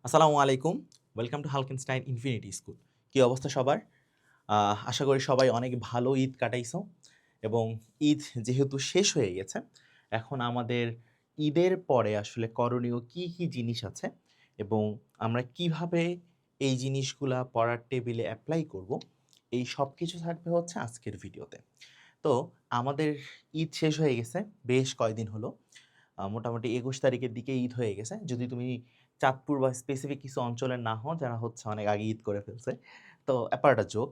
আসসালামু আলাইকুম। Welcome to Halkenstein infinity school. কি অবস্থা সবার? আশা করি সবাই অনেক ভালো ঈদ কাটাইছো এবং ঈদ যেহেতু শেষ হয়ে গেছে, এখন আমাদের ঈদের পরে আসলে করণীয় কি, কি জিনিস আছে এবং আমরা কিভাবে এই জিনিসগুলা পড়ার টেবিলে এপ্লাই করব, এই সবকিছু থাকবে হচ্ছে আজকের ভিডিওতে। তো আমাদের ঈদ শেষ হয়ে গেছে, বেশ কয়দিন হলো। মোটামুটি ২১ তারিখের দিকে ঈদ হয়ে গেছে। যদি তুমি চাঁদপুর বা স্পেসিফিক কিছু অঞ্চলের না হও, যারা হচ্ছে অনেক আগে ঈদ করে ফেলছে। তো অ্যাপার্ট আ জোক।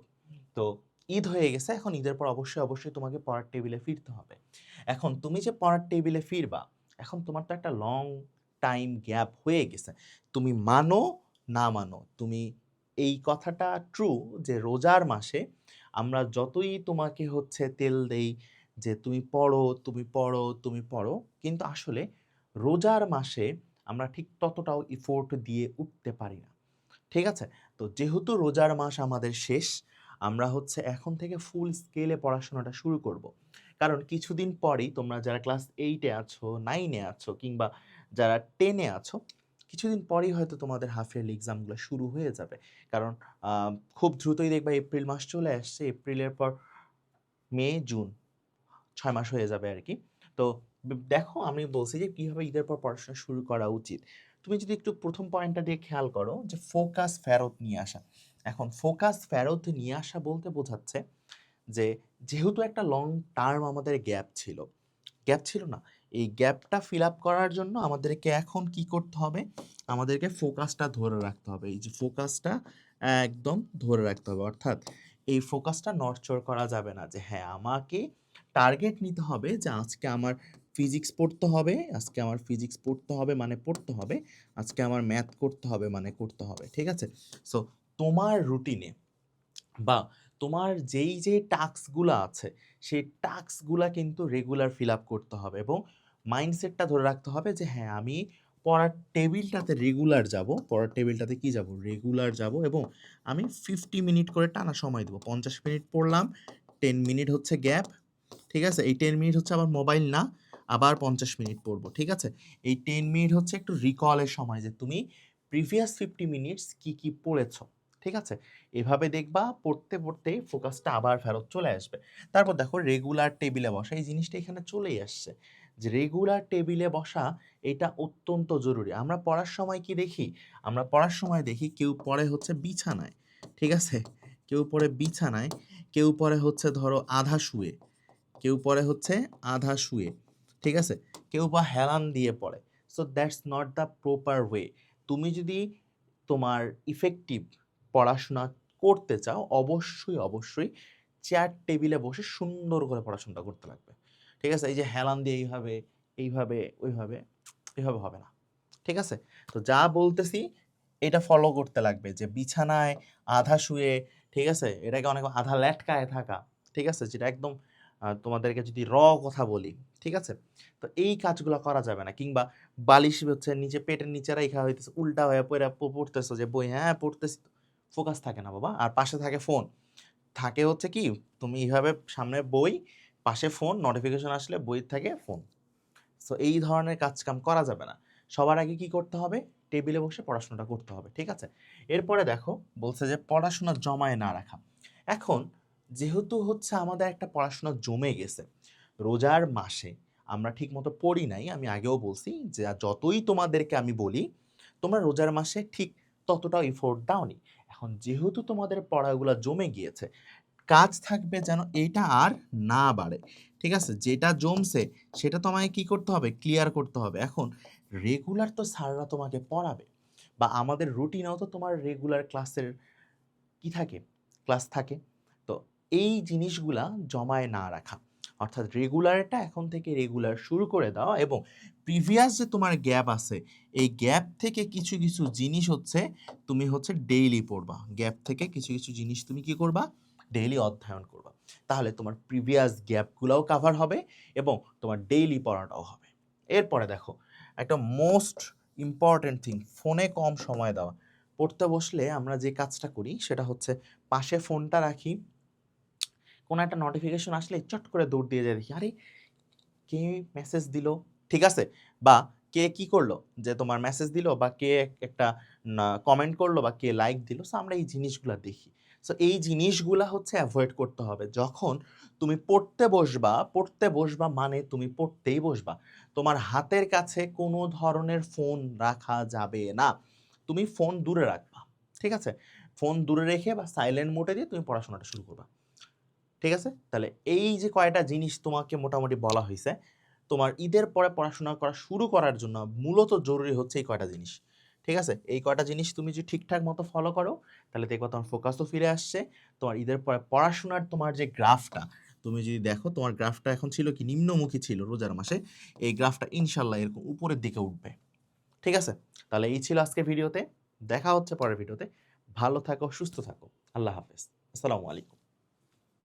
তো ঈদ হয়ে গেছে। এখন ঈদের পর অবশ্যই তোমাকে পড়ার টেবিলে ফিরতে হবে। এখন তুমি যে পড়ার টেবিলে ফিরবা, এখন তোমার তো একটা লং টাইম গ্যাপ হয়ে গেছে। তুমি মানো, না মানো, তুমি এই কথাটা ট্রু যে রোজার মাসে আমরা যতই তোমাকে হচ্ছে তেল দেই যে তুমি পড়ো, তুমি পড়ো, তুমি পড়ো, কিন্তু আসলে রোজার মাসে আমরা ঠিক ততটাও এফোর্ট দিয়ে উঠতে পারি না। ঠিক আছে? তো যেহেতু রোজার মাস আমাদের শেষ, আমরা হচ্ছে এখন থেকে ফুল স্কেলে পড়াশোনাটা শুরু করব। কারণ কিছুদিন পরেই তোমরা যারা ক্লাস 8 এ আছো, 9 এ আছো কিংবা যারা 10 এ আছো, কিছুদিন পরেই হয়তো তোমাদের হাফ ইয়ারলি এক্সামগুলো শুরু হয়ে যাবে। কারণ আ খুব দ্রুতই দেখবা এপ্রিল মাস চলে আসছে। এপ্রিলের পর মে, জুন ৬ মাস হয়ে যাবে আরকি। তো দেখো আমি বলছি যে কিভাবে ঈদের পর পড়াশোনা শুরু করা উচিত। তুমি যদি একটু ১ম পয়েন্টটা দিয়ে খেয়াল করো যে ফোকাস ফেরত নিয়ে আসা। এখন ফোকাস ফেরত নিয়ে আসা বলতে বোঝাচ্ছে যে যেহেতু একটা লং টার্ম আমাদের গ্যাপ ছিল না? এই গ্যাপটা ফিল আপ করার জন্য আমাদেরকে এখন কি করতে হবে? আমাদেরকে ফোকাসটা ধরে রাখতে হবে। এই যে ফোকাসটা একদম ধরে রাখতে হবে। অর্থাৎ এই ফোকাসটা নড়চড় করা যাবে না যে হ্যাঁ, আমাকে টার্গেট নিতে হবে যে আজকে আমার ফিজিক্স পড়তে হবে, আজকে আমার ফিজিক্স পড়তে হবে মানে পড়তে হবে, আজকে আমার ম্যাথ করতে হবে মানে করতে হবে। ঠিক আছে? সো তোমার রুটিনে বা তোমার যেই টাস্কগুলা আছে, সেই টাস্কগুলা কিন্তু রেগুলার ফিল আপ করতে হবে এবং মাইন্ডসেটটা ধরে রাখতে হবে যে হ্যাঁ, আমি পড়ার টেবিলটাতে রেগুলার যাবো। পড়ার টেবিলটাতে কি যাবো? রেগুলার যাবো এবং আমি 50 মিনিট করে টানা সময় দেবো। ৫০ মিনিট পড়লাম, ১০ মিনিট হচ্ছে গ্যাপ। ঠিক আছে? এই ১০ মিনিট হচ্ছে আবার মোবাইল না, আবার ৫০ মিনিট পড়বো। ঠিক আছে? এই ১০ মিনিট হচ্ছে একটু রিকলের সময় যে তুমি প্রিভিয়াস 50 মিনিটস কি, কি পড়েছো। ঠিক আছে? এভাবে দেখবা পড়তে ফোকাসটা আবার ফেরত চলে আসবে। তারপর দেখো রেগুলার টেবিলে বসা, এই জিনিসটা এখানে চলেই আসছে। যে রেগুলার টেবিলে বসা এটা অত্যন্ত জরুরি। আমরা পড়ার সময় কি দেখি? আমরা পড়ার সময় দেখি কেউ পড়ে হচ্ছে বিছানায়। ঠিক আছে? কেউ পড়ে বিছানায়, কেউ পড়ে হচ্ছে ধরো আধা শুয়ে, কেউ পড়ে হচ্ছে আধা শুয়ে। ঠিক আছে? কেউ বা হেলান দিয়ে পড়ে। So that's not the proper way. তুমি যদি তোমার ইফেক্টিভ পড়াশোনা করতে চাও, অবশ্যই চেয়ার টেবিলে বসে সুন্দর করে পড়াশোনাটা করতে লাগবে। ঠিক আছে? এই যে হেলান দিয়ে এইভাবে, ওইভাবে, এভাবে হবে না। ঠিক আছে? তো যা বলতেছি এটা ফলো করতে লাগবে যে বিছানায় আধা শুয়ে, ঠিক আছে? এটাকে অনেক আধা লেটকায় থাকা। ঠিক আছে? যেটা একদম তোমাদেরকে যদি কথা বলি, ঠিক আছে? তো এই কাজগুলা করা যাবে না। কিংবা বালিশ হচ্ছে নিচে পেটের নিচে রাইখা হইতেছে উল্টা হয়ে পইরা পড়তেছো যে বই, হ্যাঁ পড়তেছি তো। ফোকাস থাকে না বাবা। আর পাশে থাকে ফোন। থাকে হচ্ছে কি তুমি এভাবে সামনে বই, পাশে ফোন, নোটিফিকেশন আসলে বই থেকে ফোন। সো এই ধরনের কাজ-কাম করা যাবে না। সবার আগে কি করতে হবে? টেবিলে বসে পড়াশোনাটা করতে হবে। ঠিক আছে? এরপরে দেখো বলছে যে পড়াশোনা জমায়ে না রাখা। এখন যেহেতু হচ্ছে আমাদের একটা পড়াশোনা জমে গেছে, রোজার মাসে আমরা ঠিকমতো পড়ি নাই। আমি আগেও বলছি যে যতই তোমাদেরকে আমি বলি, তোমরা রোজার মাসে ঠিক ততটাও এফোর্ট দাওনি। এখন যেহেতু তোমাদের পড়াগুলা জমে গিয়েছে, কাজ থাকবে যেন এইটা আর না বাড়ে। ঠিক আছে? যেটা জমছে সেটা তোমায় কি করতে হবে? ক্লিয়ার করতে হবে। এখন রেগুলার তো স্যাররা তোমাকে পড়াবে বা আমাদের রুটিনেও তো তোমার রেগুলার ক্লাসের কি থাকে? ক্লাস থাকে। তো এই জিনিসগুলা জমায়ে না রাখা। অর্থাৎ রেগুলারটা এখন থেকে রেগুলার শুরু করে দেওয়া এবং প্রিভিয়াস যে তোমার গ্যাপ আছে, এই গ্যাপ থেকে কিছু জিনিস হচ্ছে তুমি হচ্ছে ডেইলি পড়বা। গ্যাপ থেকে কিছু জিনিস তুমি কি করবা? ডেইলি অধ্যয়ন করবা। তাহলে তোমার প্রিভিয়াস গ্যাপগুলাও কাভার হবে এবং তোমার ডেইলি পড়াটাও হবে। এরপরে দেখো, একটা মোস্ট ইম্পোর্টেন্ট থিং, ফোনে কম সময় দেওয়া। পড়তে বসলে আমরা যে কাজটা করি সেটা হচ্ছে পাশে ফোনটা রাখি, কোনো একটা নোটিফিকেশন আসলে চট করে দৌড় দিয়ে যাই দেখি, আরে কে মেসেজ দিল? ঠিক আছে? বা কে কি করলো, যে তোমার মেসেজ দিল বা কে একটা কমেন্ট করলো বা কে লাইক দিল। সো আমরা এই জিনিসগুলা দেখি। সো এই জিনিসগুলা হচ্ছে অ্যাভয়েড করতে হবে। যখন তুমি পড়তে বসবা মানে তুমি পড়তেই বসবা। তোমার হাতের কাছে কোনো ধরনের ফোন রাখা যাবে না। তুমি ফোন দূরে রাখবা। ঠিক আছে? ফোন দূরে রেখে বা সাইলেন্ট মোডে দিয়ে তুমি পড়াশোনাটা শুরু করবা। ঠিক আছে? তাহলে এই যে কয়টা জিনিস তোমাকে মোটামুটি বলা হইছে, তোমার ঈদের পরে পড়াশোনা করা শুরু করার জন্য মূলত জরুরি হচ্ছে এই কয়টা জিনিস। ঠিক আছে? এই কয়টা জিনিস তুমি যদি ঠিকঠাক মতো ফলো করো, তাহলে দেখবা তোমার ফোকাসও ফিরে আসছে। তোমার ঈদের পরে পড়াশোনার তোমার যে গ্রাফটা, তুমি যদি দেখো তোমার গ্রাফটা এখন ছিল কি নিম্নমুখী ছিল রোজার মাসে, এই গ্রাফটা ইনশাল্লাহ এরকম উপরের দিকে উঠবে। ঠিক আছে? তাহলে এই ছিল আজকের ভিডিওতে। দেখা হচ্ছে পরের ভিডিওতে। ভালো থাকো, সুস্থ থাকো। আল্লাহ হাফেজ। আসসালামু আলাইকুম।